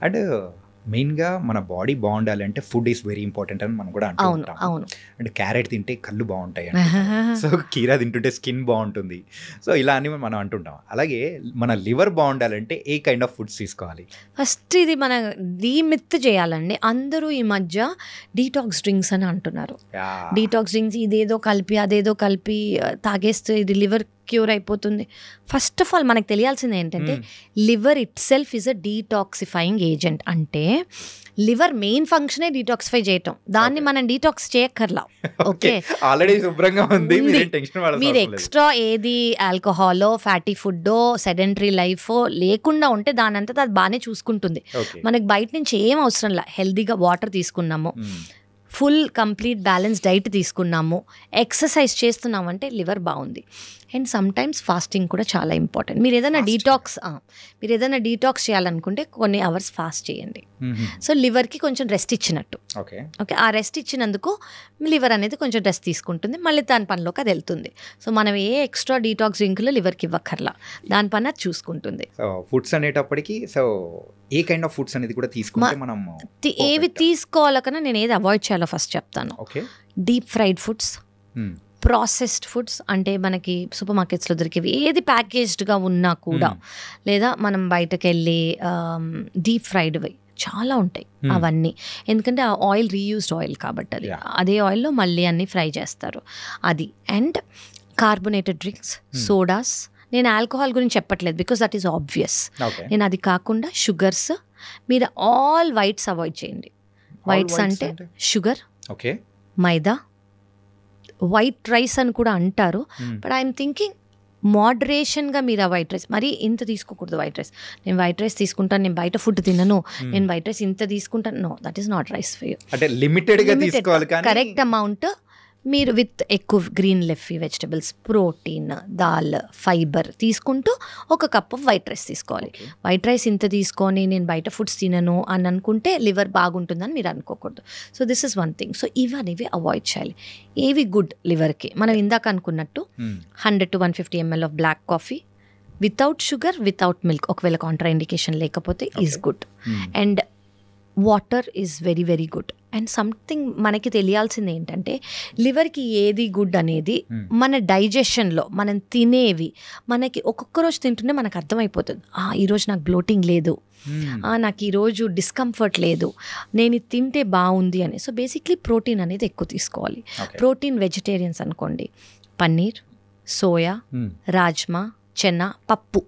And మెయిన్గా మన body బాగుండాలి అంటే ఫుడ్ ఈస్ వెరీ ఇంపార్టెంట్ అని మనం కూడా అంటూ అవును ఉంటాం. అవును అండ్ క్యారెట్ తింటే కళ్ళు బాగుంటాయి అంటుంటారు. సో కీరా తింటుంటే స్కిన్ బాగుంటుంది. సో ఇలా అని మనం అంటుంటాం. అలాగే మన లివర్ బాగుండాలంటే ఏ కైండ్ ఆఫ్ ఫుడ్స్ తీసుకోవాలి? ఫస్ట్ ఇది మన డీమిత్ చేయాలండి. అందరూ ఈ మధ్య డీటాక్స్ డ్రింక్స్ అని అంటున్నారు. డీటాక్స్ డ్రింక్స్ ఇదేదో కలిపి అదేదో కలిపి తాగేస్తే ఇది లివర్ క్యూర్ అయిపోతుంది. ఫస్ట్ ఆఫ్ ఆల్ మనకు తెలియాల్సింది ఏంటంటే liver it self is a detoxifying agent. అంటే లివర్ మెయిన్ ఫంక్షనే డీటాక్సిఫై చేయటం. దాన్ని మనం డీటాక్స్ చేయక్కర్లా. ఓకే, ఆల్రెడీ శుభ్రంగా ఉంది. మీరు ఎక్స్ట్రా ఏది ఆల్కహాలో ఫ్యాటీ ఫుడ్డో సెడెంటరీ లైఫో లేకుండా ఉంటే దాని అంతా అది బాగానే చూసుకుంటుంది. మనకి బయట నుంచి ఏం అవసరం లే. హెల్దీగా వాటర్ తీసుకున్నాము, ఫుల్ కంప్లీట్ బ్యాలెన్స్ డైట్ తీసుకున్నాము, ఎక్సర్సైజ్ చేస్తున్నాము అంటే లివర్ బాగుంది. అండ్ సమ్టైమ్స్ ఫాస్టింగ్ కూడా చాలా ఇంపార్టెంట్. మీరు ఏదైనా డీటాక్స్ చేయాలనుకుంటే కొన్ని అవర్స్ ఫాస్ట్ చేయండి. సో లివర్కి కొంచెం రెస్ట్ ఇచ్చినట్టు. ఓకే, ఆ రెస్ట్ ఇచ్చినందుకు లివర్ అనేది కొంచెం రెస్ట్ తీసుకుంటుంది, మళ్ళీ దాని పనిలోకి అది వెళ్తుంది. సో మనం ఏ ఎక్స్ట్రా డీటాక్స్ డ్రింక్లో లివర్కి ఇవ్వక్కర్లా, దాని పని అది చూసుకుంటుంది. సో ఫుడ్స్ అనేటప్పటికి so A kind of foods అనేది కూడా తీసుకుంటే మనం ఏవి తీసుకోవాలకన్నా నేను ఏది అవాయిడ్ చేయాలో ఫస్ట్ చెప్తాను. Okay, deep fried foods, processed foods అంటే మనకి సూపర్ మార్కెట్స్లో దొరికేవి ఏది ప్యాకేజ్డ్గా ఉన్నా కూడా, లేదా మనం బయటకు వెళ్ళి డీప్ ఫ్రైడ్వి చాలా ఉంటాయి అవన్నీ. ఎందుకంటే ఆ ఆయిల్ రీయూస్డ్ ఆయిల్ కాబట్టి అదే ఆయిల్లో మళ్ళీ అన్నీ ఫ్రై చేస్తారు అది. And carbonated drinks, sodas. నేను ఆల్కహాల్ గురించి చెప్పట్లేదు బికాస్ దట్ ఈస్ ఆబ్వియస్. నేను అది కాకుండా షుగర్స్, మీరు ఆల్ వైట్స్ అవాయిడ్ చేయండి. వైట్స్ అంటే షుగర్, ఓకే, మైదా, వైట్ రైస్ అని కూడా అంటారు. బట్ ఐఎమ్ థింకింగ్ మోడరేషన్గా మీరు ఆ వైట్ రైస్ మరీ ఇంత తీసుకోకూడదు. వైట్ రైస్ నేను వైట్ రైస్ తీసుకుంటాను, నేను బయట ఫుడ్ తినను, నేను వైట్ రైస్ ఇంత తీసుకుంటాను. No, that is not rice for you. అంటే లిమిటెడ్గా తీసుకోవాలి, కరెక్ట్ అమౌంట్ మీరు విత్ ఎక్కువ green leafy vegetables, protein, dal, fibre తీసుకుంటూ ఒక కప్ ఆఫ్ వైట్ రైస్ తీసుకోవాలి. వైట్ రైస్ ఇంత తీసుకొని నేను బయట ఫుడ్స్ తినను అని అనుకుంటే లివర్ బాగుంటుందని మీరు అనుకోకూడదు. So this is one thing. So ఇవనేవి అవాయిడ్ చేయాలి. ఏవి గుడ్ లివర్కి, మనం ఇందాక అనుకున్నట్టు 100 to 150 ml of black coffee without sugar, without milk, ఒకవేళ కాంట్రా ఇండికేషన్ లేకపోతే is good. And water is very very good. And something మనకి తెలియాల్సింది ఏంటంటే లివర్కి ఏది గుడ్ అనేది మన డైజెషన్లో మనం తినేవి మనకి ఒక్కొక్క రోజు తింటుంటే మనకు అర్థమైపోతుంది. ఈరోజు నాకు బ్లోటింగ్ లేదు, నాకు ఈరోజు డిస్కంఫర్ట్ లేదు, నేను ఇది తింటే బాగుంది అని. సో బేసిక్లీ ప్రోటీన్ అనేది ఎక్కువ తీసుకోవాలి. ప్రోటీన్ వెజిటేరియన్స్ అనుకోండి, పన్నీర్, సోయా, రాజ్మా, చెన్నా, పప్పు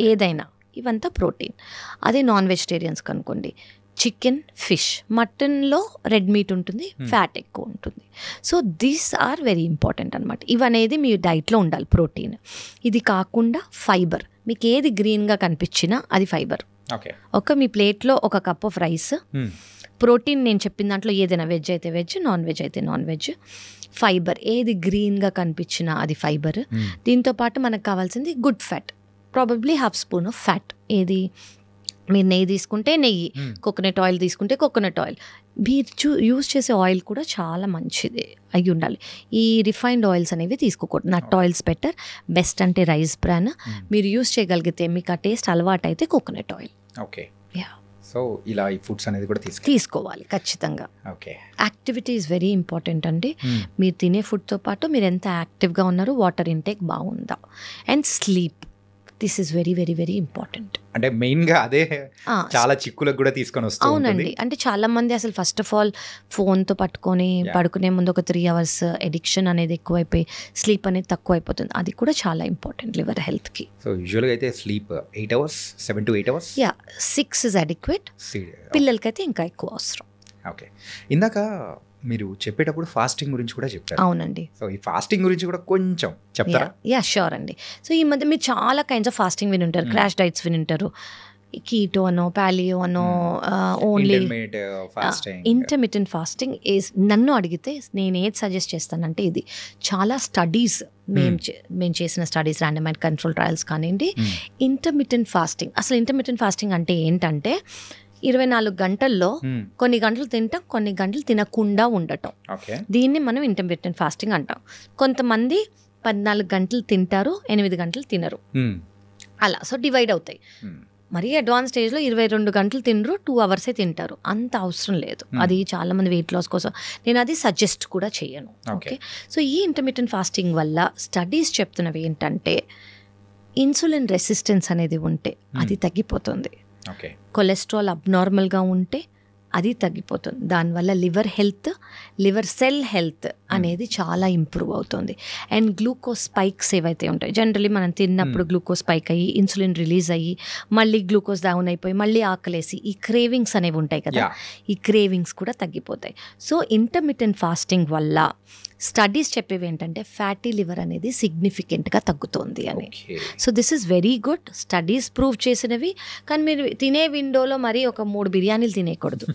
ఏదైనా ఇవంతా ప్రోటీన్. అదే నాన్ వెజిటేరియన్స్ అనుకోండి, చికెన్, ఫిష్, మటన్లో రెడ్ మీట్ ఉంటుంది, ఫ్యాట్ ఎక్కువ ఉంటుంది. So these are very important అనమాట. ఇవనేది మీ డైట్లో ఉండాలి ప్రోటీన్. ఇది కాకుండా ఫైబర్, మీకు ఏది గ్రీన్గా కనిపించినా అది ఫైబర్. మీ ప్లేట్లో ఒక కప్ ఆఫ్ రైస్, ప్రోటీన్ నేను చెప్పిన దాంట్లో ఏదైనా వెజ్ అయితే వెజ్, నాన్ వెజ్ అయితే నాన్ వెజ్. ఫైబర్ ఏది గ్రీన్గా కనిపించినా అది ఫైబర్. దీంతోపాటు మనకు కావాల్సింది good fat, probably ½ spoon of fat. ఏది మీరు నెయ్యి తీసుకుంటే నెయ్యి, కోకోనట్ ఆయిల్ తీసుకుంటే కోకోనట్ ఆయిల్. మీరు యూజ్ చేసే ఆయిల్ కూడా చాలా మంచిది అయి ఉండాలి. ఈ రిఫైన్డ్ ఆయిల్స్ అనేవి తీసుకోకూడదు. నట్ ఆయిల్స్ బెటర్. బెస్ట్ అంటే రైస్ బ్రాన్. మీరు యూజ్ చేయగలిగితే, మీకు ఆ టేస్ట్ అలవాటు అయితే కోకోనట్ ఆయిల్. ఓకే, సో ఇలా ఈ ఫుడ్స్ అనేది కూడా తీసుకోవాలి ఖచ్చితంగా. Okay, activity is very important అండి. మీరు తినే ఫుడ్తో పాటు మీరు ఎంత యాక్టివ్గా ఉన్నారు, వాటర్ ఇంటేక్ బాగుందా, and sleep. This is very very very important. అంటే మెయిన్గా అదే చాలా చిక్కులకు కూడా తీసుకొని వస్తుంది. అవునండి, అంటే చాలా మంది అసలు ఫస్ట్ ఆఫ్ ఆల్ ఫోన్తో పట్టుకొని పడుకునే ముందు ఒక 3 hours ఎడిక్షన్ అనేది ఎక్కువైపోయి స్లీప్ అనేది తక్కువ అయిపోతుంది. అది కూడా చాలా ఇంపార్టెంట్ లివర్ హెల్త్కి. సో యూజువల్గా అయితే sleep 8 hours, 7 to 8 hours. 6 is adequate. పిల్లలకైతే ఇంకా ఎక్కువ అవసరం. ఓకే, ఇందాక మీరు చెప్పేటప్పుడు ఫాస్టింగ్ గురించి కూడా చెప్పారు. అవునండి. సో ఈ ఫాస్టింగ్ గురించి కూడా కొంచెం చెప్తారా? షూర్ అండి. సో ఈ మధ్య మీరు చాలా కైండ్స్ ఆఫ్ ఫాస్టింగ్ విని ఉంటారు, క్రాష్ డైట్స్ విని ఉంటారు, కీటో అనో, పాలియో అనో, ఓన్లీ ఇంటర్మిటెంట్ ఫాస్టింగ్ ఈజ్. నన్ను అడిగితే నేను ఏది సజెస్ట్ చేస్తానంటే, ఇది చాలా స్టడీస్ మేము చేసిన స్టడీస్, ర్యాండమైజ్డ్ కంట్రోల్ ట్రయల్స్ కానివ్వండి, ఇంటర్మిటెంట్ ఫాస్టింగ్. అసలు ఇంటర్మిటెంట్ ఫాస్టింగ్ అంటే ఏంటంటే 24 గంటల్లో కొన్ని గంటలు తింటాం, కొన్ని గంటలు తినకుండా ఉండటం. దీన్ని మనం ఇంటర్మిటెంట్ ఫాస్టింగ్ అంటాం. కొంతమంది 14 గంటలు తింటారు, 8 గంటలు తినరు, అలా. సో డివైడ్ అవుతాయి. మరీ అడ్వాన్స్ స్టేజ్లో 22 గంటలు తినరు, 2 అవర్సే తింటారు, అంత అవసరం లేదు. అది చాలామంది వెయిట్ లాస్ కోసం నేను అది సజెస్ట్ కూడా చేయను. ఓకే, సో ఈ ఇంటర్మిటెంట్ ఫాస్టింగ్ వల్ల స్టడీస్ చెప్తున్నవి ఏంటంటే ఇన్సులిన్ రెసిస్టెన్స్ అనేది ఉంటే అది తగ్గిపోతుంది, కొలెస్ట్రాల్ అబ్నార్మల్గా ఉంటే అది తగ్గిపోతుంది, దానివల్ల లివర్ సెల్ హెల్త్ అనేది చాలా ఇంప్రూవ్ అవుతుంది. అండ్ గ్లూకోజ్ స్పైక్స్ ఏవైతే ఉంటాయి, జనరలీ మనం తిన్నప్పుడు గ్లూకోజ్ స్పైక్ అయ్యి ఇన్సులిన్ రిలీజ్ అయ్యి మళ్ళీ గ్లూకోజ్ డౌన్ అయిపోయి మళ్ళీ ఆకలేసి ఈ క్రేవింగ్స్ అనేవి ఉంటాయి కదా, ఈ క్రేవింగ్స్ కూడా తగ్గిపోతాయి. సో ఇంటర్మిటెంట్ ఫాస్టింగ్ వల్ల స్టడీస్ చెప్పేవి ఏంటంటే ఫ్యాటీ లివర్ అనేది సిగ్నిఫికెంట్గా తగ్గుతుంది అని. So this is very good, studies prove చేసినవి. కానీ మీరు తినే విండోలో మరి ఒక 3 బిర్యానీలు తినేయకూడదు,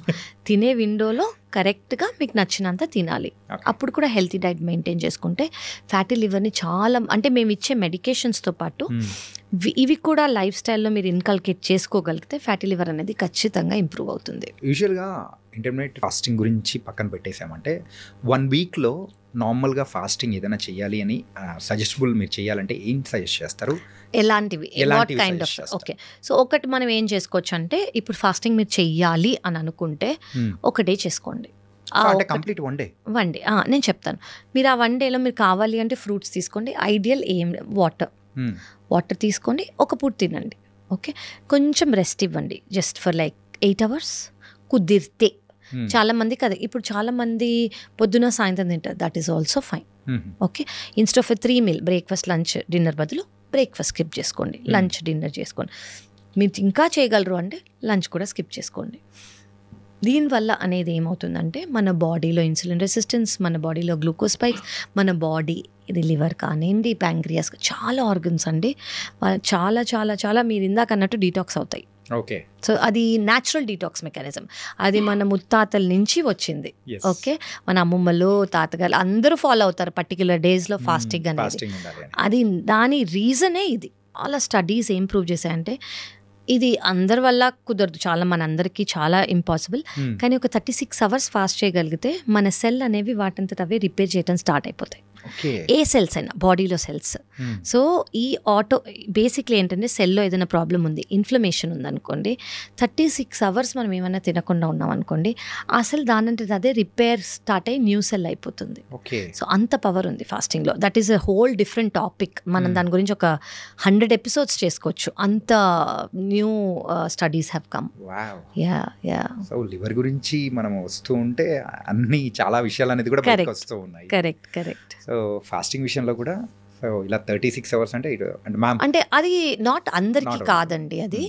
తినే విండోలో కరెక్ట్గా మీకు నచ్చినంత తినాలి. అప్పుడు కూడా హెల్తీ డైట్ మెయింటైన్ చేసుకుంటే ఫ్యాటీ లివర్ని చాలా, అంటే మేము ఇచ్చే మెడికేషన్స్తో పాటు ఇవి కూడా లైఫ్ స్టైల్లో మీరు ఇన్కల్కేట్ చేసుకోగలిగితే ఫ్యాటీ లివర్ అనేది ఖచ్చితంగా ఇంప్రూవ్ అవుతుంది. యూజువల్గా ఇంటర్మీడియట్ ఫాస్టింగ్ గురించి పక్కన పెట్టేసామంటే 1 వీక్లో నార్మల్గా ఫాస్టింగ్ ఏదైనా చేయాలి అని సజెస్టబుల్ మీరు చేయాలంటే ఏం సజెస్ట్ చేస్తారు? ఎలాంటివి కైండ్ ఆఫ్? ఓకే, సో ఒకటి మనం ఏం చేసుకోవచ్చు అంటే ఇప్పుడు ఫాస్టింగ్ మీరు చెయ్యాలి అని అనుకుంటే 1 డే చేసుకోండి. కంప్లీట్ 1 డే నేను చెప్తాను. మీరు ఆ 1 డేలో మీరు కావాలి అంటే ఫ్రూట్స్ తీసుకోండి, ఐడియల్ ఏం వాటర్ తీసుకోండి, ఒక పూట తినండి. ఓకే, కొంచెం రెస్ట్ ఇవ్వండి జస్ట్ ఫర్ లైక్ 8 hours కుదిరితే. చాలా మంది కదా, ఇప్పుడు చాలా మంది పొద్దున సాయంత్రం తింటారు, that is also fine. Okay, instead of 3 meal breakfast lunch dinner బదులు బ్రేక్ఫాస్ట్ స్కిప్ చేసుకోండి, లంచ్ డిన్నర్ చేసుకోండి. మీరు ఇంకా చేయగలరు అంటే లంచ్ కూడా స్కిప్ చేసుకోండి. దీనివల్ల అనేది ఏమవుతుందంటే మన బాడీలో ఇన్సులిన్ రెసిస్టెన్స్, మన బాడీలో గ్లూకోజ్ స్పైక్స్, మన బాడీ ఇది లివర్ కానివ్వండి, ప్యాంక్రియాస్, చాలా ఆర్గన్స్ అండి చాలా చాలా చాలా మీరు ఇందాక అన్నట్టు డీటాక్స్ అవుతాయి. ఓకే, సో అది న్యాచురల్ డీటాక్స్ మెకానిజం, అది మన ముత్తాతల నుంచి వచ్చింది. ఓకే, మన అమ్మమ్మలు తాతగారు అందరూ ఫాలో అవుతారు పర్టికులర్ డేస్లో ఫాస్టింగ్ అనేది. అది దాని రీజనే ఇది. చాలా స్టడీస్ ఏం ప్రూవ్ చేశాయంటే ఇది అందరి వల్ల కుదరదు, చాలా మనందరికీ చాలా ఇంపాసిబుల్. కానీ ఒక 36 hours ఫాస్ట్ చేయగలిగితే మన సెల్ అనేవి వాటంతట అవే రిపేర్ చేయడం స్టార్ట్ అయిపోతాయి. ఏ సెల్స్ అయినా బాడీలో సెల్స్. సో ఈ బేసిక్లీ ఏంటంటే సెల్లో ఏదైనా ప్రాబ్లం ఉంది, ఇన్ఫ్లమేషన్ ఉందనుకోండి, 36 hours మనం ఏమైనా తినకుండా ఉన్నాం అనుకోండి, ఆ సెల్ దానంటే అదే రిపేర్ స్టార్ట్ అయ్యి న్యూ సెల్ అయిపోతుంది. సో అంత పవర్ ఉంది ఫాస్టింగ్లో. That is a whole different topic. మనం దాని గురించి ఒక 100 episodes చేసుకోవచ్చు, అంత new studies have come. So liver గురించి మనం వస్తూ ఉంటే అన్ని చాలా విషయాలు అనేది కూడా వస్తూ ఉన్నాయి. కరెక్ట్. సో ఫాస్టింగ్ విషయంలో కూడా సో ఇలా 36 hours అంటే అది నాట్ అందరికీ కాదండి అది.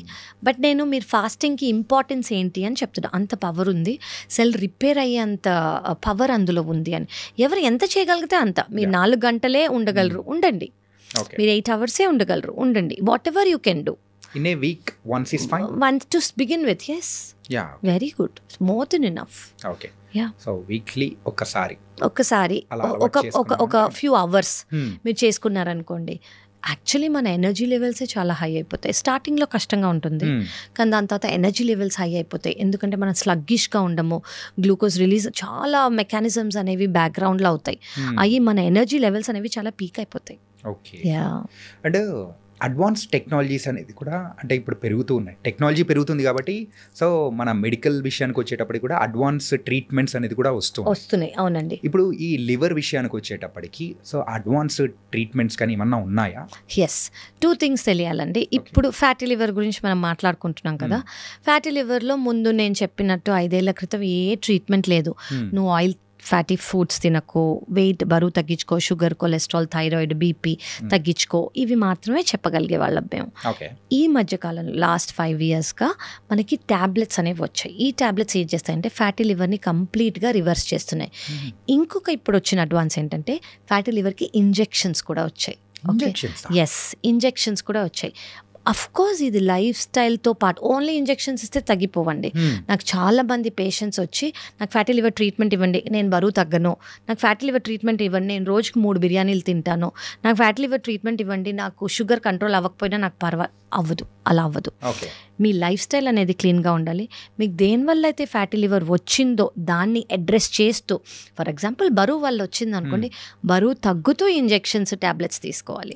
బట్ నేను మీరు ఫాస్టింగ్కి ఇంపార్టెన్స్ ఏంటి అని చెప్తున్నా. అంత పవర్ ఉంది, సెల్ రిపేర్ అయ్యేంత పవర్ అందులో ఉంది అని. ఎవరు ఎంత చేయగలిగితే అంత. మీరు 4 గంటలే ఉండగలరు, ఉండండి. మీరు 8 hours ఉండగలరు, ఉండండి. What ever you can do. In a week, once is fine? Once to begin with, yes. Yeah. Very good. More than enough. Okay. Yeah. So weekly ఒక్కసారి ఒక few hours మీరు చేసుకున్నారనుకోండి, యాక్చువల్లీ మన ఎనర్జీ లెవెల్సే చాలా high అయిపోతాయి. స్టార్టింగ్లో కష్టంగా ఉంటుంది, కానీ దాని తర్వాత ఎనర్జీ లెవెల్స్ హై అయిపోతాయి. ఎందుకంటే మనం స్లగ్గిష్గా ఉండము, గ్లూకోజ్ రిలీజ్ చాలా మెకానిజమ్స్ అనేవి బ్యాక్గ్రౌండ్లో అవుతాయి. అవి మన ఎనర్జీ లెవెల్స్ అనేవి చాలా పీక్ అయిపోతాయి. ఓకే, అండ్ అడ్వాన్స్ టెక్నాలజీస్ అనేది కూడా అంటే ఇప్పుడు పెరుగుతూ ఉన్నాయి, టెక్నాలజీ పెరుగుతుంది కాబట్టి సో మన మెడికల్ విషయానికి వచ్చేటప్పటికి కూడా అడ్వాన్స్ ట్రీట్మెంట్స్ అనేది కూడా వస్తున్నాయి. అవునండి. ఇప్పుడు ఈ లివర్ విషయానికి వచ్చేటప్పటికి సో అడ్వాన్స్ ట్రీట్మెంట్స్ కానీ ఏమన్నా ఉన్నాయా? ఎస్, 2 things తెలియాలండి. ఇప్పుడు ఫ్యాటీ లివర్ గురించి మనం మాట్లాడుకుంటున్నాం కదా. ఫ్యాటీ లివర్లో ముందు నేను చెప్పినట్టు 5 ఏళ్ల క్రితం ఏ ట్రీట్మెంట్ లేదు. నువ్వు ఆయిల్ ఫ్యాటీ ఫుడ్స్ తినకు, వెయిట్ బరువు తగ్గించుకో, షుగర్, కొలెస్ట్రాల్, థైరాయిడ్, బీపీ తగ్గించుకో, ఇవి మాత్రమే చెప్పగలిగే వాళ్ళం మేము. ఈ మధ్యకాలంలో లాస్ట్ 5 yearsగా మనకి ట్యాబ్లెట్స్ అనేవి వచ్చాయి. ఈ ట్యాబ్లెట్స్ ఏం చేస్తాయంటే ఫ్యాటీ లివర్ని కంప్లీట్గా రివర్స్ చేస్తున్నాయి. ఇంకొక ఇప్పుడు వచ్చిన అడ్వాన్స్ ఏంటంటే ఫ్యాటీ లివర్కి ఇంజెక్షన్స్ కూడా వచ్చాయి. ఎస్, ఇంజెక్షన్స్ కూడా వచ్చాయి. అఫ్ కోర్స్ ఇది లైఫ్ స్టైల్తో పాటు. ఓన్లీ ఇంజెక్షన్స్ ఇస్తే తగ్గిపోవండి. నాకు చాలా మంది పేషెంట్స్ వచ్చి నాకు ఫ్యాటీ లివర్ ట్రీట్మెంట్ ఇవ్వండి, నేను బరువు తగ్గను, నాకు ఫ్యాటీ లివర్ ట్రీట్మెంట్ ఇవ్వండి, నేను రోజుకి 3 బిర్యానీలు తింటాను, నాకు ఫ్యాటీ లివర్ ట్రీట్మెంట్ ఇవ్వండి, నాకు షుగర్ కంట్రోల్ అవ్వకపోయినా నాకు అవ్వదు. అలా అవ్వదు. మీ లైఫ్ స్టైల్ అనేది క్లీన్గా ఉండాలి. మీకు దేనివల్ల అయితే ఫ్యాటీ లివర్ వచ్చిందో దాన్ని అడ్రస్ చేస్తూ, ఫర్ ఎగ్జాంపుల్ బరువు వల్ల వచ్చింది అనుకోండి, బరువు తగ్గుతూ ఇంజెక్షన్స్ ట్యాబ్లెట్స్ తీసుకోవాలి.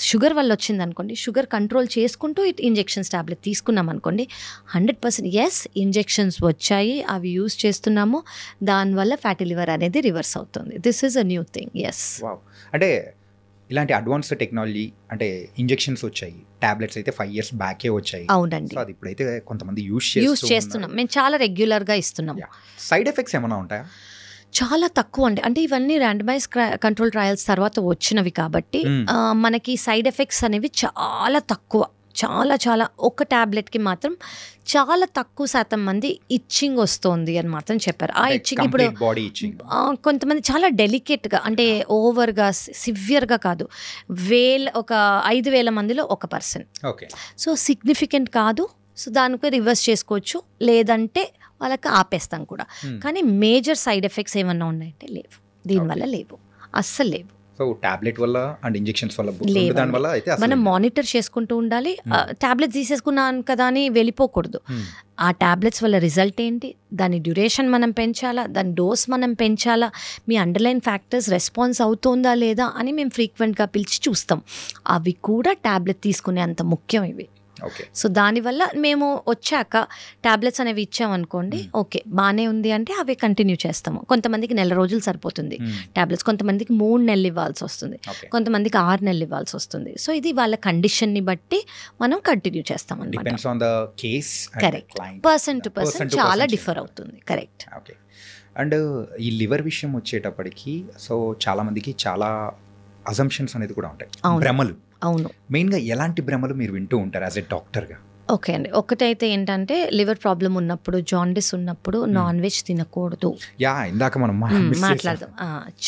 షుగర్ వల్ల వచ్చింది అనుకోండి, షుగర్ కంట్రోల్ చేస్తూ చేసుకుంటూ ఇంజెక్షన్స్ టాబ్లెట్ తీసుకున్నాం అనుకోండి 100% ఎస్ ఇంజెక్షన్స్ వచ్చాయి, అవి యూస్ చేస్తున్నాము, దానివల్ల ఫ్యాటీ లివర్ అనేది రివర్స్ అవుతుంది. This is a new thing. Yes. అంటే ఇలాంటి అడ్వాన్స్డ్ టెక్నాలజీ అంటే ఇంజెక్షన్స్ వచ్చాయి, టాబ్లెట్స్ అయితే 5 years బ్యాకే వచ్చాయి. అవునండి. సో అది ఇప్పుడైతే కొంతమంది యూస్ చేస్తున్నాం, మేము చాలా రెగ్యులర్గా ఇస్తున్నాం. సైడ్ ఎఫెక్ట్స్ ఏమైనా ఉంటాయా? చాలా తక్కువ అండి. అంటే ఇవన్నీ ర్యాండమైజ్ కంట్రోల్ ట్రయల్స్ తర్వాత వచ్చినవి కాబట్టి మనకి సైడ్ ఎఫెక్ట్స్ అనేవి చాలా తక్కువ, చాలా ఒక ట్యాబ్లెట్కి మాత్రం చాలా తక్కువ శాతం మంది ఇచ్చింగ్ వస్తుంది అని మాత్రం చెప్పారు. ఆ ఇచ్చింగ్ ఇప్పుడు కొంతమంది చాలా డెలికేట్గా, అంటే ఓవర్గా సివియర్గా కాదు, ఒక 5,000 మందిలో 1%. సో సిగ్నిఫికెంట్ కాదు. సో దానికి రివర్స్ చేసుకోవచ్చు, లేదంటే వాళ్ళకి ఆపేస్తాం కూడా. కానీ మేజర్ సైడ్ ఎఫెక్ట్స్ ఏమన్నా ఉన్నాయంటే లేవు, దీనివల్ల లేవు, అస్సలు లేవు. సో టాబ్లెట్ వల్ల అండ్ ఇంజెక్షన్స్ వల్ల దానివల్ల అయితే మనం మానిటర్ చేసుకుంటూ ఉండాలి. టాబ్లెట్స్ తీసేసుకున్నాను కదా అని వెళ్ళిపోకూడదు. ఆ టాబ్లెట్స్ వల్ల రిజల్ట్ ఏంటి, దాని డ్యూరేషన్ మనం పెంచాలా, దాని డోస్ మనం పెంచాలా, మీ అండర్లైన్ ఫ్యాక్టర్స్ రెస్పాన్స్ అవుతుందా లేదా అని మేము ఫ్రీక్వెంట్గా పిలిచి చూస్తాం. అవి కూడా టాబ్లెట్ తీసుకునే అంత ముఖ్యం ఇవి. సో దానివల్ల మేము వచ్చాక టాబ్లెట్స్ అనేవి ఇచ్చామనుకోండి, ఓకే బాగానే ఉంది అంటే అవి కంటిన్యూ చేస్తాము. కొంతమందికి 1 రోజులు సరిపోతుంది టాబ్లెట్స్, కొంతమందికి 3 నెలలు ఇవ్వాల్సి వస్తుంది, కొంతమందికి 6 నెలలు ఇవ్వాల్సి వస్తుంది. సో ఇది వాళ్ళ కండిషన్ని బట్టి మనం కంటిన్యూ చేస్తాం అన్నమాట. కరెక్ట్. పర్సన్ టు పర్సన్ చాలా డిఫర్ అవుతుంది. కరెక్ట్. అండ్ ఈ లివర్ విషయం వచ్చేటప్పటికి సో చాలా మందికి చాలా అజంప్షన్స్ అనేది కూడా ఉంటాయి, భ్రమలు. అవును. మెయిన్గా ఎలాంటి భ్రమలు మీరు వింటూ ఉంటారు యాజ్ ఎ డాక్టర్గా? ఓకే అండి. ఒకటైతే ఏంటంటే లివర్ ప్రాబ్లం ఉన్నప్పుడు, జాండిస్ ఉన్నప్పుడు నాన్ వెజ్ తినకూడదు. ఇందాక మనం మాట్లాడదాం.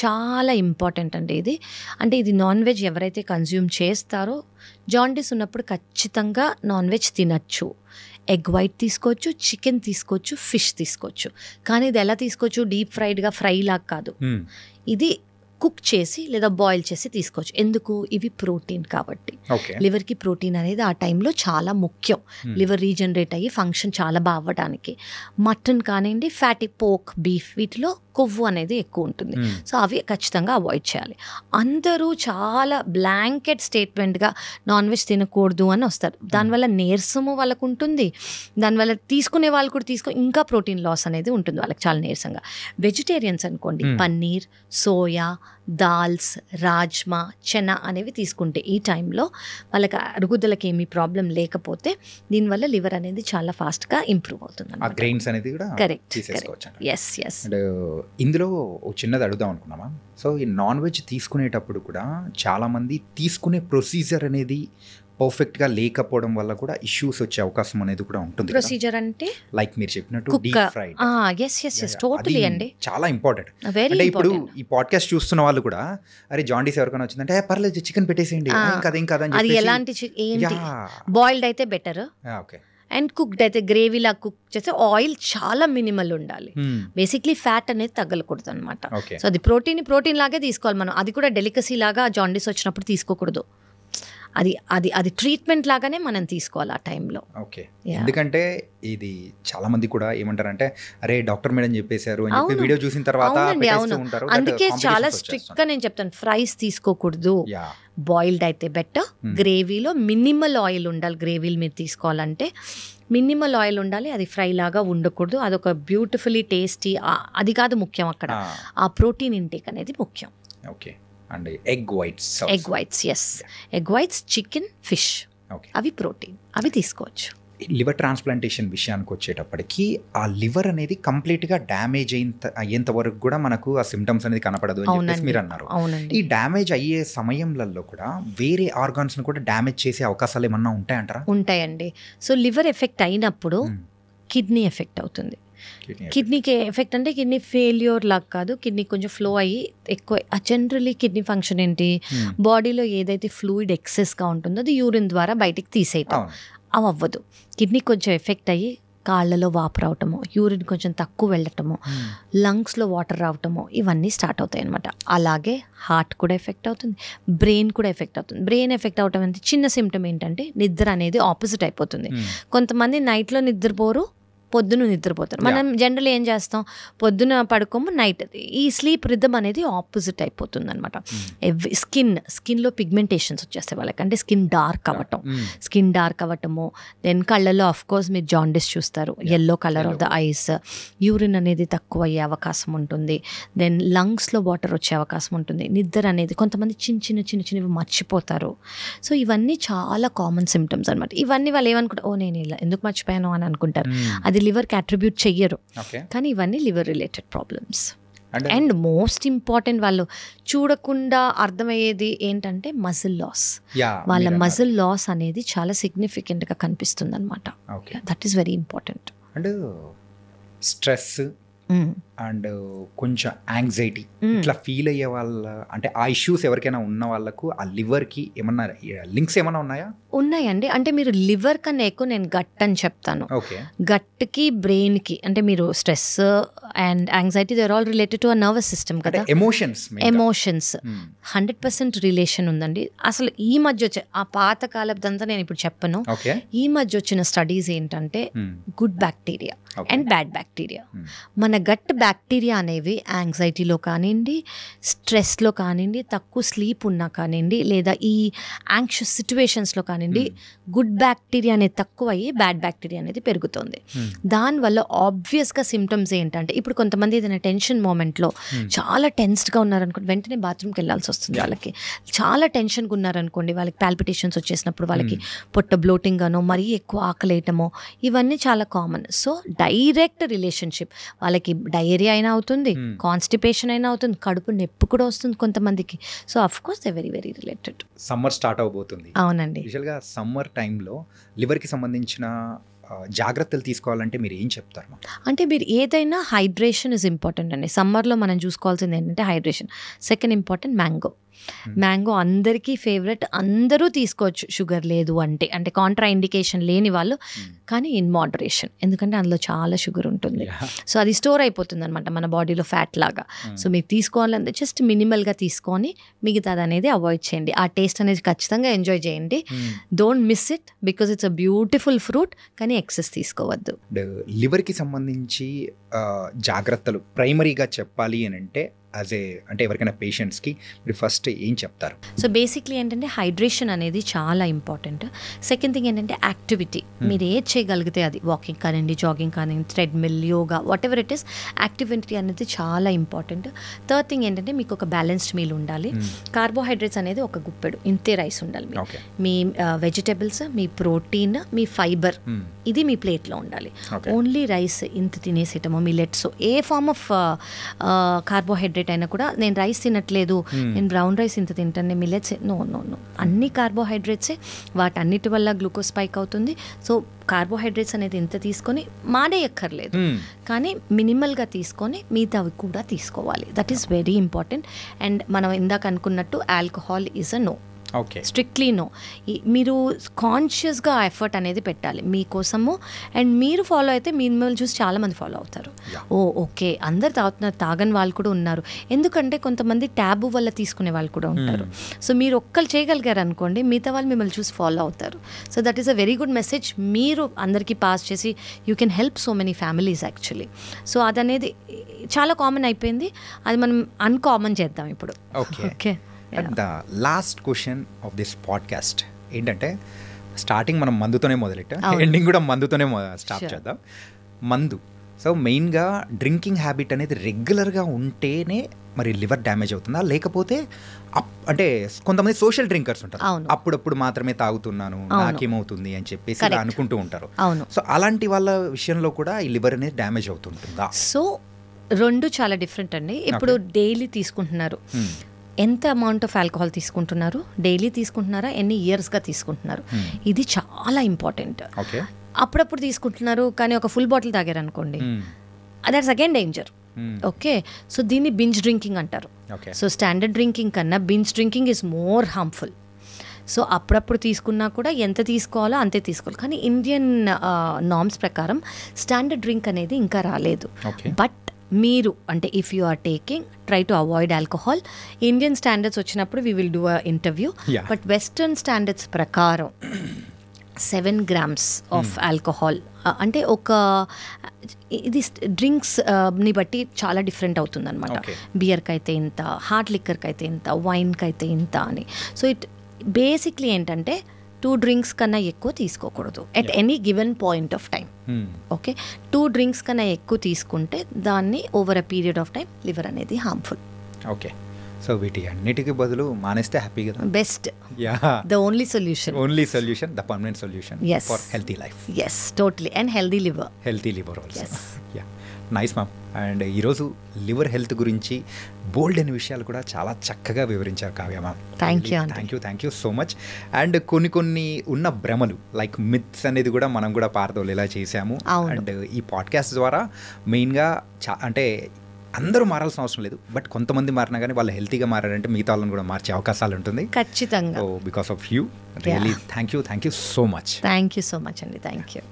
చాలా ఇంపార్టెంట్ అండి ఇది. అంటే ఇది నాన్ వెజ్ ఎవరైతే కన్జ్యూమ్ చేస్తారో జాండిస్ ఉన్నప్పుడు ఖచ్చితంగా నాన్ వెజ్ తినచ్చు. ఎగ్ వైట్ తీసుకోవచ్చు, చికెన్ తీసుకోవచ్చు, ఫిష్ తీసుకోవచ్చు. కానీ ఇది ఎలా తీసుకోవచ్చు, డీప్ ఫ్రైడ్గా ఫ్రై లాగా కాదు, ఇది కుక్ చేసి లేదా బాయిల్ చేసి తీసుకోవచ్చు. ఎందుకు, ఇవి ప్రోటీన్ కాబట్టి. లివర్కి ప్రోటీన్ అనేది ఆ టైంలో చాలా ముఖ్యం, లివర్ రీజనరేట్ అయ్యి ఫంక్షన్ చాలా బాగా అవ్వడానికి. మటన్ కానివ్వండి, ఫ్యాటీ పోక్, బీఫ్, వీటిలో కొవ్వు అనేది ఎక్కువ ఉంటుంది. సో అవి ఖచ్చితంగా అవాయిడ్ చేయాలి. అందరూ చాలా బ్లాంకెట్ స్టేట్మెంట్గా నాన్ వెజ్ తినకూడదు అని వస్తారు. దానివల్ల నీరసము వాళ్ళకు ఉంటుంది, దానివల్ల తీసుకునే వాళ్ళు కూడా ఇంకా ప్రోటీన్ లాస్ అనేది ఉంటుంది వాళ్ళకి చాలా నీరసంగా. వెజిటేరియన్స్ అనుకోండి, పన్నీర్, సోయా, దాల్స్, రాజ్మా, చెనా అనేవి తీసుకుంటే ఈ టైంలో వాళ్ళకి అరుగుదలకి ఏమీ ప్రాబ్లం లేకపోతే దీనివల్ల లివర్ అనేది చాలా ఫాస్ట్గా ఇంప్రూవ్ అవుతుంది. కరెక్ట్. Yes yes. ఇందులో చిన్నది అడుగుదాం అనుకున్నామా? సో ఈ నాన్ వెజ్ తీసుకునేటప్పుడు కూడా చాలామంది తీసుకునే ప్రొసీజర్ అనేది పర్ఫెక్ట్గా లేకపోవడం వల్ల కూడా ఇష్యూస్ వచ్చే అవకాశం అనేది కూడా ఉంటుంది. ప్రొసీజర్ అంటే లైక్ మీరు చెప్పినట్టు డీప్ ఫ్రైడ్. టోటలీ అండి, చాలా ఇంపార్టెంట్. అంటే ఇప్పుడు ఈ పాడ్కాస్ట్ చూస్తున్న వాళ్ళు కూడా అరే జాండీస్ ఎవరికైనా వచ్చిందంటే పర్లేదు చికెన్ పెట్టేసేయండి, అది ఎలాంటి ఏంటి బాయిల్డ్ అయితే బెటర్. ఓకే. అండ్ కుక్డ్ అయితే గ్రేవీలా కుక్ చేస్తే ఆయిల్ చాలా మినిమల్ ఉండాలి. బేసిక్లీ ఫ్యాట్ అనేది తగ్గలకూడదు అనమాట. సో అది ప్రోటీన్ లాగే తీసుకోవాలి మనం. అది కూడా డెలికసీ లాగా జాండీస్ వచ్చినప్పుడు తీసుకోకూడదు. అది ట్రీట్మెంట్ లాగానే మనం తీసుకోవాలి ఆ టైంలో. ఓకే. ఎందుకంటే ఇది చాలా మంది కూడా ఏమంటారంటే అరే డాక్టర్ మేడం చెప్పేశారు అని చెప్పి వీడియో చూసిన తర్వాత ఉంటారు. అందుకే చాలా స్ట్రిక్ట్ గా నేను చెప్తాను, ఫ్రైస్ తీసుకోకూడదు, బాయిల్డ్ అయితే బెటర్. గ్రేవీలో మినిమల్ ఆయిల్ ఉండాలి. గ్రేవీలు మీరు తీసుకోవాలంటే మినిమల్ ఆయిల్ ఉండాలి, అది ఫ్రై లాగా ఉండకూడదు. అదొక బ్యూటిఫుల్లీ టేస్టీ, అది కాదు ముఖ్యం అక్కడ, ఆ ప్రోటీన్ ఇంటేక్ అనేది ముఖ్యం. Okay. And egg whites, yes, egg whites, chicken, fish, అవి ప్రోటీన్, అవి తీసుకోవచ్చు. లివర్ ట్రాన్స్ప్లాంటేషన్ విషయానికి వచ్చేటప్పటికి ఆ లివర్ అనేది కంప్లీట్గా డ్యామేజ్ అయ్యేంత వరకు కూడా మనకు ఆ సిమ్టమ్స్ అనేది కనపడదు అని చెప్పేసి మీరు అన్నారు. ఈ డ్యామేజ్ అయ్యే సమయంలో కూడా వేరే ఆర్గాన్స్ను కూడా డ్యామేజ్ చేసే అవకాశాలు ఏమన్నా ఉంటాయంటారా? ఉంటాయండి. సో లివర్ ఎఫెక్ట్ అయినప్పుడు కిడ్నీ ఎఫెక్ట్ అవుతుంది. కిడ్నీకి ఎఫెక్ట్ అంటే కిడ్నీ ఫెయిల్యూర్ లాగా కాదు, కిడ్నీ కొంచెం ఫ్లో అయ్యి ఎక్కువ. జనరలీ కిడ్నీ ఫంక్షన్ ఏంటి, బాడీలో ఏదైతే ఫ్లూయిడ్ ఎక్సెస్గా ఉంటుందో అది యూరిన్ ద్వారా బయటికి తీసేయటం, అవి అవ్వదు. కిడ్నీ కొంచెం ఎఫెక్ట్ అయ్యి కాళ్ళలో వాపు రావటము, యూరిన్ కొంచెం తక్కువ వెళ్ళటము, లంగ్స్లో వాటర్ రావటము, ఇవన్నీ స్టార్ట్ అవుతాయి అనమాట. అలాగే హార్ట్ కూడా ఎఫెక్ట్ అవుతుంది, బ్రెయిన్ కూడా ఎఫెక్ట్ అవుతుంది. బ్రెయిన్ ఎఫెక్ట్ అవటం అంటే చిన్న సిమ్టమ్ ఏంటంటే నిద్ర అనేది ఆపోజిట్ అయిపోతుంది. కొంతమంది నైట్లో నిద్రపోరు, పొద్దున నిద్రపోతారు. మనం జనరల్ ఏం చేస్తాం, పొద్దున పడుకోము, నైట్. ఈ స్లీప్ రిథమ్ అనేది ఆపోజిట్ అయిపోతుంది అనమాట. స్కిన్లో పిగ్మెంటేషన్స్ వచ్చేస్తాయి వాళ్ళకి, అంటే స్కిన్ డార్క్ అవ్వటము. దెన్ కళ్ళల్లో ఆఫ్ కోర్స్ మీరు జాండిస్ చూస్తారు, yellow colour of the ice, urine అనేది తక్కువ అయ్యే అవకాశం ఉంటుంది. దెన్ లంగ్స్లో వాటర్ వచ్చే అవకాశం ఉంటుంది. నిద్ర అనేది కొంతమంది చిన్నవి మర్చిపోతారు. సో ఇవన్నీ చాలా కామన్ సిమ్టమ్స్ అనమాట. ఇవన్నీ వాళ్ళు ఏమనుకుంటారు, నేను ఇలా ఎందుకు మర్చిపోయాను అని అనుకుంటారు. అది లివర్కి అట్రిబ్యూట్ చెయ్యరు, కానీ ఇవన్నీ liver related problems. And most important వాళ్ళు చూడకుండా అర్థమయ్యేది ఏంటంటే మజిల్ లాస్. వాళ్ళ మజిల్ లాస్ అనేది చాలా సిగ్నిఫికెంట్గా కనిపిస్తుంది అనమాట. That is very important. And stress and కొంచెం యాంగ్జైటీ ఇట్లా ఫీల్ అయ్యే వాళ్ళ, అంటే ఆ ఇష్యూస్ ఎవరికైనా ఉన్న వాళ్ళకు ఆ లివర్కి ఏమన్నా లింక్స్ ఏమైనా ఉన్నాయా? ఉన్నాయండి. అంటే మీరు లివర్ కన్నా ఎక్కువ నేను గట్ అని చెప్తాను. గట్కి బ్రెయిన్కి, అంటే మీరు stress and anxiety they are all related to a nervous system కదా. ఎమోషన్స్ 100% రిలేషన్ ఉందండి. అసలు ఈ మధ్య వచ్చే ఆ పాత కాలదంతా నేను ఇప్పుడు చెప్పను. ఈ మధ్య వచ్చిన స్టడీస్ ఏంటంటే good bacteria and bad bacteria. మన గట్ బ్యాక్టీరియా అనేవి యాంగ్జైటీలో కానివ్వండి, స్ట్రెస్లో కానివ్వండి, తక్కువ స్లీప్ ఉన్నా కానివ్వండి, లేదా ఈ యాంగ్షియస్ సిచ్యువేషన్స్లో కానివ్వండి, గుడ్ బ్యాక్టీరియా అనేది తక్కువ అయ్యి బ్యాడ్ బ్యాక్టీరియా అనేది పెరుగుతుంది. దానివల్ల ఆబ్వియస్గా సిమ్టమ్స్ ఏంటంటే, ఇప్పుడు కొంతమంది ఏదైనా టెన్షన్ మూమెంట్లో చాలా టెన్స్డ్గా ఉన్నారనుకోండి, వెంటనే బాత్రూమ్కి వెళ్ళాల్సి వస్తుంది. వాళ్ళకి చాలా టెన్షన్గా ఉన్నారనుకోండి, వాళ్ళకి పాల్పిటేషన్స్ వచ్చేసినప్పుడు వాళ్ళకి పొట్ట బ్లోటింగ్ గానో, మరీ ఎక్కువ ఆకలేయటమో, ఇవన్నీ చాలా కామన్. సో డైరెక్ట్ రిలేషన్షిప్, వాళ్ళకి డయేరియా అయినా అవుతుంది, కాన్స్టిపేషన్ అయినా అవుతుంది, కడుపు నొప్పి కూడా వస్తుంది కొంతమందికి. So of course they very very related. Summer start అవబోతుంది. అవునండి. యూజువల్గా సమ్మర్ టైంలో లివర్కి సంబంధించిన జాగ్రత్తలు తీసుకోవాలంటే మీరు ఏం చెప్తారు? అంటే మీరు ఏదైనా హైడ్రేషన్ ఇస్ ఇంపార్టెంట్ అండి. సమ్మర్లో మనం చూసుకోవాల్సింది ఏంటంటే హైడ్రేషన్. సెకండ్ ఇంపార్టెంట్ మ్యాంగో అందరికీ ఫేవరెట్, అందరూ తీసుకోవచ్చు షుగర్ లేదు అంటే, అంటే కాంట్రా ఇండికేషన్ లేని వాళ్ళు, కానీ ఇన్ మోడరేషన్, ఎందుకంటే అందులో చాలా షుగర్ ఉంటుంది. సో అది స్టోర్ అయిపోతుంది అనమాట మన బాడీలో ఫ్యాట్ లాగా. సో మీరు తీసుకోవాలంటే జస్ట్ మినిమల్గా తీసుకొని మిగతాది అనేది అవాయిడ్ చేయండి. ఆ టేస్ట్ అనేది ఖచ్చితంగా ఎంజాయ్ చేయండి. Don't miss it because it's a beautiful fruit, కానీ ఎక్సెస్ తీసుకోవద్దు. లివర్కి సంబంధించి జాగ్రత్తలు ప్రైమరీగా చెప్పాలి అని అంటే అంటే ఎవరికైనా పేషెంట్స్కి మీరు ఫస్ట్ ఏం చెప్తారు? సో బేసిక్లీ ఏంటంటే హైడ్రేషన్ అనేది చాలా ఇంపార్టెంట్. సెకండ్ థింగ్ ఏంటంటే యాక్టివిటీ, మీరు ఏది చేయగలిగితే అది, వాకింగ్ కానివ్వండి, జాగింగ్ కానివ్వండి, treadmill, yoga, what ever it is, activity అనేది చాలా ఇంపార్టెంట్. థర్డ్ థింగ్ ఏంటంటే మీకు ఒక బ్యాలెన్స్డ్ మీల్ ఉండాలి. కార్బోహైడ్రేట్స్ అనేది ఒక గుప్పెడు, ఇంతే రైస్ ఉండాలి. మీ వెజిటబుల్స్, మీ ప్రోటీన్, మీ ఫైబర్, ఇది మీ ప్లేట్లో ఉండాలి. ఓన్లీ రైస్ ఇంత తినేసేయటము, మిల్లెట్స్, ఏ ఫార్మ్ ఆఫ్ కార్బోహైడ్రేట్ అయినా కూడా, నేను రైస్ తినట్లేదు, నేను బ్రౌన్ రైస్ ఇంత తింటాను, మిల్లెట్స్, నో, అన్ని కార్బోహైడ్రేట్సే. వాటన్నిటి వల్ల గ్లూకోజ్ స్పైక్ అవుతుంది. సో కార్బోహైడ్రేట్స్ అనేది ఇంత తీసుకొని మానేయక్కర్లేదు, కానీ మినిమల్గా తీసుకొని మిగతావి కూడా తీసుకోవాలి. That is very important. And మనం ఇందాక అనుకున్నట్టు alcohol is a no, strictly no. మీరు కాన్షియస్గా ఎఫర్ట్ అనేది పెట్టాలి మీకోసము. అండ్ మీరు ఫాలో అయితే మిమ్మల్ని చూసి చాలామంది ఫాలో అవుతారు. ఓకే అందరు తాగుతున్నారు, తాగని వాళ్ళు కూడా ఉన్నారు. ఎందుకంటే కొంతమంది ట్యాబు వల్ల తీసుకునే వాళ్ళు కూడా ఉంటారు. సో మీరు ఒక్కరు చేయగలిగారు అనుకోండి, మిగతా వాళ్ళు మిమ్మల్ని చూసి ఫాలో అవుతారు. So that is a very good message. మీరు అందరికీ పాస్ చేసి you can help so many families actually. So అదనేది చాలా కామన్ అయిపోయింది, అది మనం అన్కామన్ చేద్దాం ఇప్పుడు. Okay. The last question of this podcast ఏంటంటే, స్టార్టింగ్ మనం మందుతోనే మొదలెట్టాం, ఎండింగ్ కూడా మందుతోనే స్టార్ట్ చేద్దాం. మందు, సో మెయిన్గా డ్రింకింగ్ హ్యాబిట్ అనేది రెగ్యులర్గా ఉంటేనే మరి లివర్ డ్యామేజ్ అవుతుందా, లేకపోతే అంటే కొంతమంది సోషల్ డ్రింకర్స్ ఉంటారు, అప్పుడప్పుడు మాత్రమే తాగుతున్నాను నాకేమవుతుంది అని చెప్పేసి అనుకుంటూ ఉంటారు. సో అలాంటి వాళ్ళ విషయంలో కూడా ఈ లివర్ అనేది డ్యామేజ్ అవుతుంటుందా? సో రెండు చాలా డిఫరెంట్ అండి. ఇప్పుడు డైలీ తీసుకుంటున్నారు, ఎంత అమౌంట్ ఆఫ్ ఆల్కహాల్ తీసుకుంటున్నారు, డైలీ తీసుకుంటున్నారా, ఎన్ని ఇయర్స్గా తీసుకుంటున్నారు, ఇది చాలా ఇంపార్టెంట్. అప్పుడప్పుడు తీసుకుంటున్నారు కానీ ఒక ఫుల్ బాటిల్ తాగారు అనుకోండి, that's again danger. Okay, so దీన్ని బింజ్ డ్రింకింగ్ అంటారు. సో స్టాండర్డ్ డ్రింకింగ్ కన్నా binge drinking is more harmful. So అప్పుడప్పుడు తీసుకున్నా కూడా ఎంత తీసుకోవాలో అంతే తీసుకోవాలి. కానీ ఇండియన్ నార్మ్స్ ప్రకారం స్టాండర్డ్ డ్రింక్ అనేది ఇంకా రాలేదు. బట్ మీరు అంటే if you are taking, try to avoid alcohol. Indian standards వచ్చినప్పుడు we will do a interview. But western standards ప్రకారం 7 grams ఆఫ్ ఆల్కహాల్ అంటే ఇది డ్రింక్స్ని బట్టి చాలా డిఫరెంట్ అవుతుంది అనమాట. బియర్కి అయితే ఇంత, హార్డ్ లిక్కర్కి అయితే ఇంత, వైన్కి అయితే ఇంత అని. సో బేసిక్లీ ఏంటంటే 2 డ్రింక్స్ కన్నా ఎక్కువ తీసుకోకూడదు at any given point of time. Okay, 2 drinks కన్నా ఎక్కువ తీసుకుంటే దాన్ని over a period of time liver అనేది హార్మ్ఫుల్. ఓకే, సో వీటి అన్నిటికీ బదులు మానేస్తే హ్యాపీ కదా. Best, the only solution, the permanent solution for healthy life. Yes, totally. And healthy liver also. Yeah, nice ma'am. And ఈరోజు లివర్ హెల్త్ గురించి బోల్డ్ అయిన విషయాలు కూడా చాలా చక్కగా వివరించారు Kavya ma'am. Thank you so much. And కొన్ని ఉన్న భ్రమలు లైక్ మిత్స్ అనేది కూడా మనం కూడా పారదోలేలా చేశాము. అండ్ ఈ పాడ్కాస్ట్ ద్వారా మెయిన్గా అంటే అందరూ మారాల్సిన అవసరం లేదు, బట్ కొంతమంది మారినా కానీ వాళ్ళు హెల్తీగా మారారంటే మిగతా వాళ్ళని కూడా మార్చే అవకాశాలు ఉంటుంది ఖచ్చితంగా. Because of you really thank you so much. Thank you so much అండి. Thank you.